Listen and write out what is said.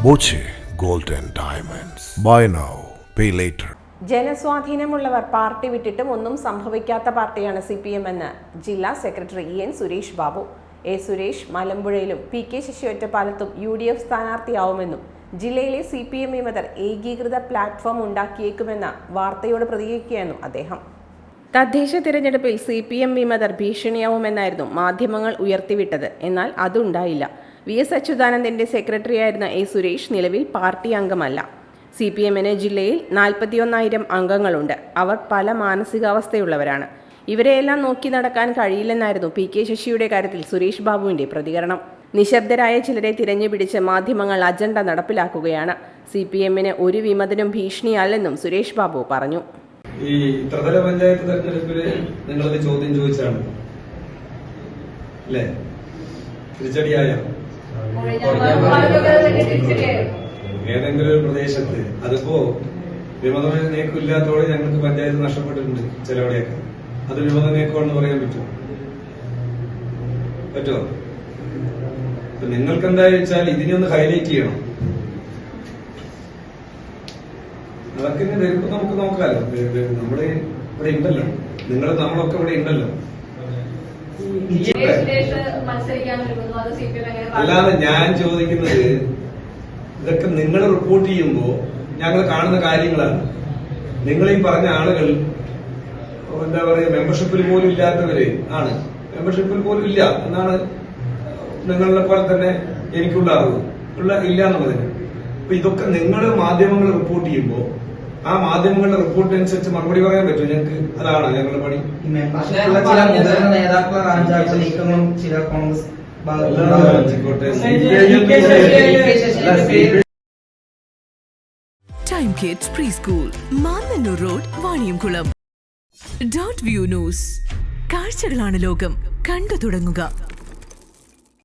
Boche gold and diamonds. Buy now pay later. ജനസ്വാധീനമുള്ളവർ party വിട്ടിട്ടും ഒന്നും സംഭവിക്കാത്ത പാർട്ടിയാണ് CPM എന്ന് ജില്ലാ സെക്രട്ടറി EN സുരേഷ് ബാബു. സുരേഷ് മലമ്പുഴയിലും PK ശശി ഒറ്റപ്പാലത്തും UDF സ്ഥാനാർത്ഥിയാവുമെന്നും ജില്ലയിലെ CPM വിമതർ ഏകീകൃത പ്ലാറ്റ്ഫോം ഉണ്ടാക്കിയേക്കുമെന്ന വാർത്തയോട് പ്രതികരിക്കുകയായിരുന്നു അദ്ദേഹം. തദ്ദേശ തിരഞ്ഞെടുപ്പിൽ CPM വിമതർ ഭീഷണിയാവുമെന്നായിരുന്നു മാധ്യമങ്ങൾ ഉയർത്തിവിട്ടത്. എന്നാൽ അതുണ്ടായില്ല. VS അച്യുതാനന്ദന്റെ സെക്രട്ടറിയായിരുന്ന സുരേഷ് നിലവിൽ പാർട്ടി അംഗമല്ല. CPMന് ജില്ലയിൽ 41,000 അംഗങ്ങളുണ്ട്. അവർ പല മാനസികാവസ്ഥയുള്ളവരാണ്. ഇവരെയെല്ലാം നോക്കി നടക്കാൻ കഴിയില്ലെന്നായിരുന്നു PK ശശിയുടെ കാര്യത്തിൽ സുരേഷ് ബാബുവിന്റെ പ്രതികരണം. നിശബ്ദരായ ചിലരെ തിരഞ്ഞുപിടിച്ച് മാധ്യമങ്ങൾ അജണ്ട നടപ്പിലാക്കുകയാണ്. CPMന് ഒരു വിമതനും ഭീഷണിയല്ലെന്നും സുരേഷ് ബാബു പറഞ്ഞു. ഈ ത്രിതല പഞ്ചായത്ത് തെരഞ്ഞെടുപ്പില് നിങ്ങളത് ചോദ്യം ചോദിച്ചാണ് അല്ലേ? തിരിച്ചടിയായ ഏതെങ്കിലും ഒരു പ്രദേശത്ത് അതിപ്പോ വിമത നീക്കമില്ലാത്തോടെ ഞങ്ങൾക്ക് പഞ്ചായത്ത് നഷ്ടപ്പെട്ടിട്ടുണ്ട്. ചിലവിടെയൊക്കെ അത് വിമത നീക്കമാണെന്ന് പറയാൻ പറ്റുമോ? നിങ്ങൾക്ക് എന്തായാലും വെച്ചാൽ ഇതിനെ ഒന്ന് ഹൈലൈറ്റ് ചെയ്യണം. അതൊക്കെ വരുമ്പോ നമുക്ക് നോക്കാലോ. നമ്മുടെ ഇവിടെ ഉണ്ടല്ലോ, നമ്മളൊക്കെ ഇവിടെ ഉണ്ടല്ലോ. അല്ലാതെ ഞാൻ ചോദിക്കുന്നത് ഇതൊക്കെ നിങ്ങൾ റിപ്പോർട്ട് ചെയ്യുമ്പോ ഞങ്ങൾ കാണുന്ന കാര്യങ്ങളാണ്. നിങ്ങൾ ഈ പറഞ്ഞ ആളുകൾ എന്താ പറയാ, മെമ്പർഷിപ്പിൽ പോലും ഇല്ലാത്തവര് ആണ്. മെമ്പർഷിപ്പിൽ പോലും ഇല്ല എന്നാണ് നിങ്ങളെ പോലെ തന്നെ എനിക്കുള്ള അറിവ്. ഇല്ല എന്നുള്ളതിന് അപ്പൊ ഇതൊക്കെ നിങ്ങൾ മാധ്യമങ്ങൾ റിപ്പോർട്ട് ചെയ്യുമ്പോ ആ മാധ്യമങ്ങളുടെ റിപ്പോർട്ടിനനുസരിച്ച് മറുപടി പറയാൻ പറ്റും ഞങ്ങൾക്ക്. അതാണ് ഞങ്ങളുടെ പണി. Time Kids Preschool, Mannannur road, Vaniyamkulam. Dot View News. കാഴ്ചകളാണ് ലോകം, കണ്ടു തുടങ്ങുക.